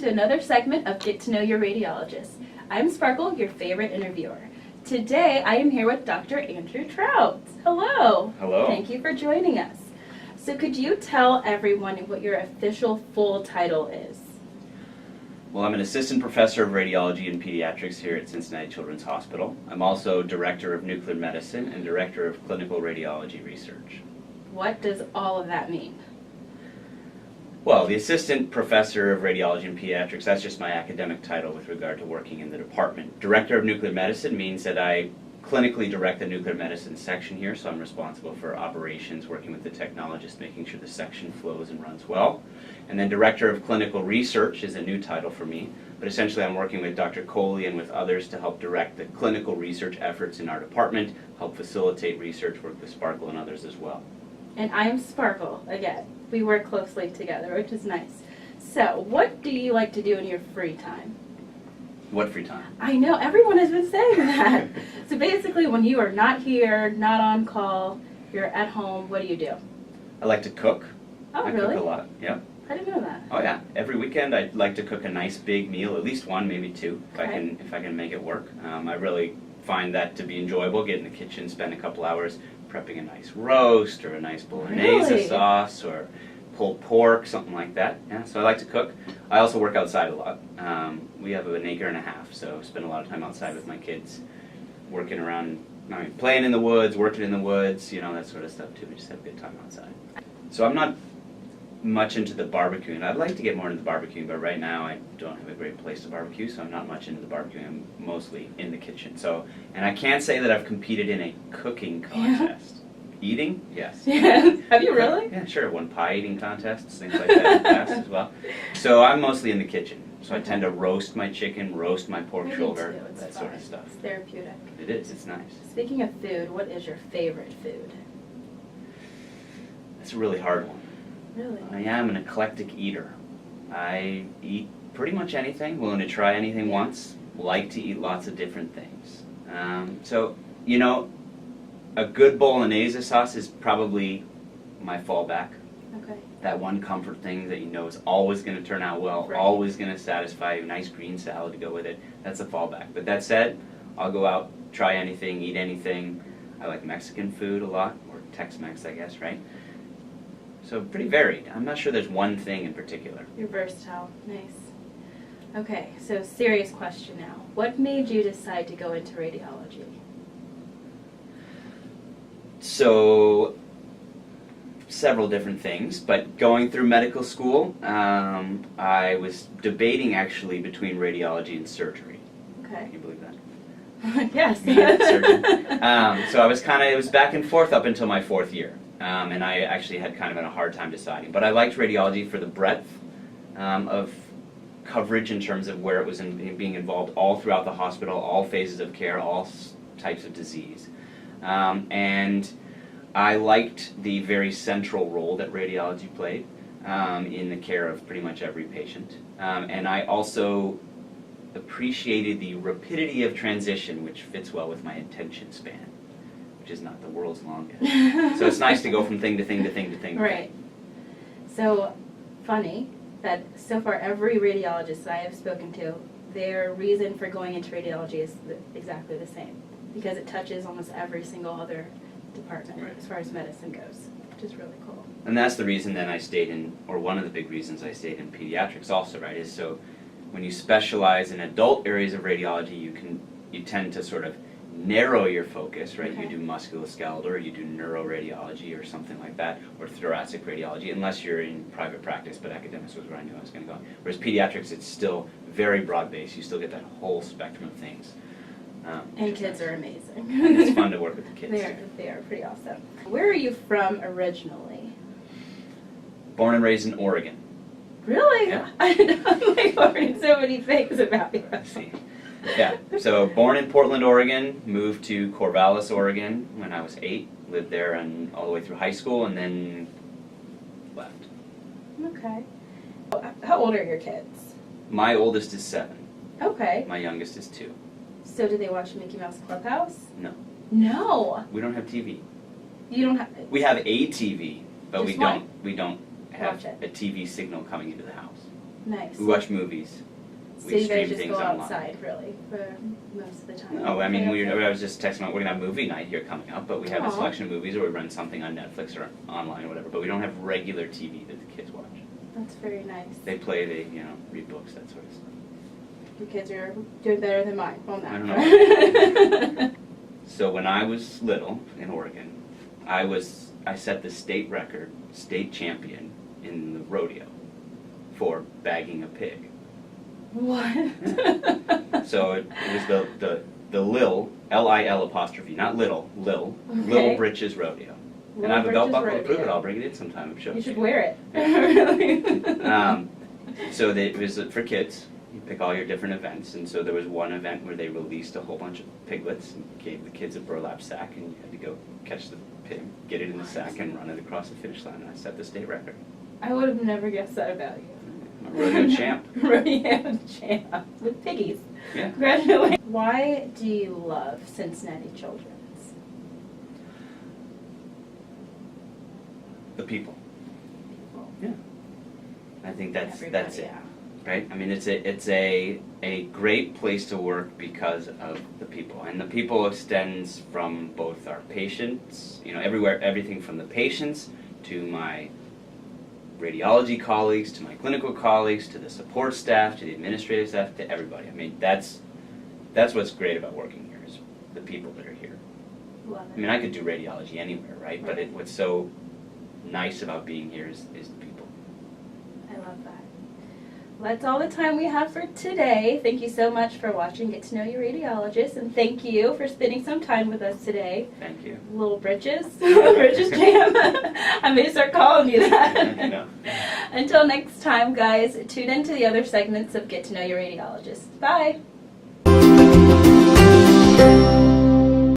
to another segment of Get to Know Your Radiologist. I'm Sparkle, your favorite interviewer. Today I am here with Dr. Trout. Hello. Hello. Thank you for joining us. So could you tell everyone what your official full title is? Well, I'm an assistant professor of radiology and pediatrics here at Cincinnati Children's Hospital. I'm also director of nuclear medicine and director of clinical radiology research. What does all of that mean? Well, the assistant professor of radiology and pediatrics, that's just my academic title with regard to working in the department. Director of nuclear medicine means that I clinically direct the nuclear medicine section here, so I'm responsible for operations, working with the technologist, making sure the section flows and runs well. And then director of clinical research is a new title for me, but essentially I'm working with Dr. Coley and with others to help direct the clinical research efforts in our department, help facilitate research, work with Sparkle and others as well. And I am Sparkle, again. We work closely together, which is nice. So, what do you like to do in your free time? What free time? I know, everyone has been saying that. So basically, when you are not here, not on call, you're at home, what do you do? I like to cook. Oh, I really? cook a lot, yeah. I didn't know that. Oh yeah, every weekend I like to cook a nice big meal, at least one, maybe two, Okay. if I can make it work. I really find that to be enjoyable, get in the kitchen, spend a couple hours prepping a nice roast or a nice bolognese Really? sauce or pulled pork, something like that. Yeah, so I like to cook. I also work outside a lot. We have an acre and a half, so I spend a lot of time outside with my kids, working around, playing in the woods, working in the woods, that sort of stuff too. We just have a good time outside. So I'm not much into the barbecuing. I'd like to get more into the barbecuing, but right now I don't have a great place to barbecue, so I'm not much into the barbecuing. I'm mostly in the kitchen. So, and I can't say that I've competed in a cooking contest. Eating? Yes. Yeah. Have you really? Yeah, sure. Won pie eating contests, things like that in the past as well. So I'm mostly in the kitchen. So I tend to roast my chicken, roast my pork shoulder, that sort of stuff. It's therapeutic. It is. It's nice. Speaking of food, what is your favorite food? That's a really hard one. Really? I am an eclectic eater. I eat pretty much anything, willing to try anything once, like to eat lots of different things. A good bolognese sauce is probably my fallback. Okay. That one comfort thing that you know is always going to turn out well, Right. always going to satisfy you, nice green salad to go with it. That's a fallback. But that said, I'll go out, try anything, eat anything. I like Mexican food a lot, or Tex-Mex, I guess, right? So pretty varied. I'm not sure there's one thing in particular. You're versatile. Nice. Okay, so serious question now. What made you decide to go into radiology? So, several different things, but going through medical school, I was debating actually between radiology and surgery. Okay. Can you believe that? Yes. Surgeon. So it was back and forth up until my fourth year. And I actually had kind of a hard time deciding. But I liked radiology for the breadth of coverage in terms of where it was being involved all throughout the hospital, all phases of care, all types of disease. And I liked the very central role that radiology played in the care of pretty much every patient. And I also appreciated the rapidity of transition, which fits well with my attention span, which is not the world's longest. So it's nice to go from thing to thing to thing to thing. Right. So, funny that so far every radiologist that I have spoken to, their reason for going into radiology is exactly the same, because it touches almost every single other department as far as medicine goes, which is really cool. And that's the reason then I stayed in, or one of the big reasons I stayed in pediatrics also, right, is so when you specialize in adult areas of radiology, you tend to sort of narrow your focus, right? Okay. You do musculoskeletal, or you do neuroradiology, or something like that, or thoracic radiology, unless you're in private practice, but academics was where I knew I was going to go. Whereas pediatrics, it's still very broad-based. You still get that whole spectrum of things. And kids are amazing. It's fun to work with the kids. They are pretty awesome. Where are you from originally? Born and raised in Oregon. Really? Yeah. I'm like learning so many things about you. Let's see. Yeah, so born in Portland, Oregon, moved to Corvallis, Oregon when I was 8, lived there and all the way through high school, and then left. Okay. How old are your kids? My oldest is 7. Okay. My youngest is 2. So do they watch Mickey Mouse Clubhouse? No. No. We don't have TV. You don't have. We have a TV, but Just we don't have Watch it. a TV signal coming into the house. Nice. We watch movies. So We you guys stream just things go online. outside, really, for most of the time? No, I mean, Okay. I was just texting about we're gonna have movie night here coming up, but we have a Aw. selection of movies, or we run something on Netflix or online or whatever. But we don't have regular TV that the kids watch. That's very nice. They play, read books, that sort of stuff. Your kids are doing better than mine on that. I don't know. So when I was little in Oregon, I set the state champion in the rodeo for bagging a pig. What? So it was the Lil, L-I-L apostrophe, not little, Lil, Okay. Little Britches Rodeo. And I have a belt Britches buckle to prove it. Rodeo. I'll bring it in sometime and show it You to should you. wear it. Really? So it was for kids. You pick all your different events, and so there was one event where they released a whole bunch of piglets and gave the kids a burlap sack, and you had to go catch the pig, get it in the sack, and run it across the finish line. And I set the state record. I would have never guessed that about you. I'm a rodeo champ. Rodeo champ with piggies. Yeah. Congratulations. Why do you love Cincinnati Children's? The people. People. Yeah. I think that's Everybody, it. yeah. Right? I mean, it's a great place to work because of the people, and the people extends from both our patients, everywhere, everything from the patients to my radiology colleagues, to my clinical colleagues, to the support staff, to the administrative staff, to everybody. I mean, that's what's great about working here is the people that are here. Love I it. mean, I could do radiology anywhere, right? But Right. what's so nice about being here is the people. I love that. Well, that's all the time we have for today. Thank you so much for watching Get to Know Your Radiologist, and thank you for spending some time with us today. Thank you. Little Britches, Britches Jam. I may start calling you that. I know. Until next time, guys, tune in to the other segments of Get to Know Your Radiologist. Bye.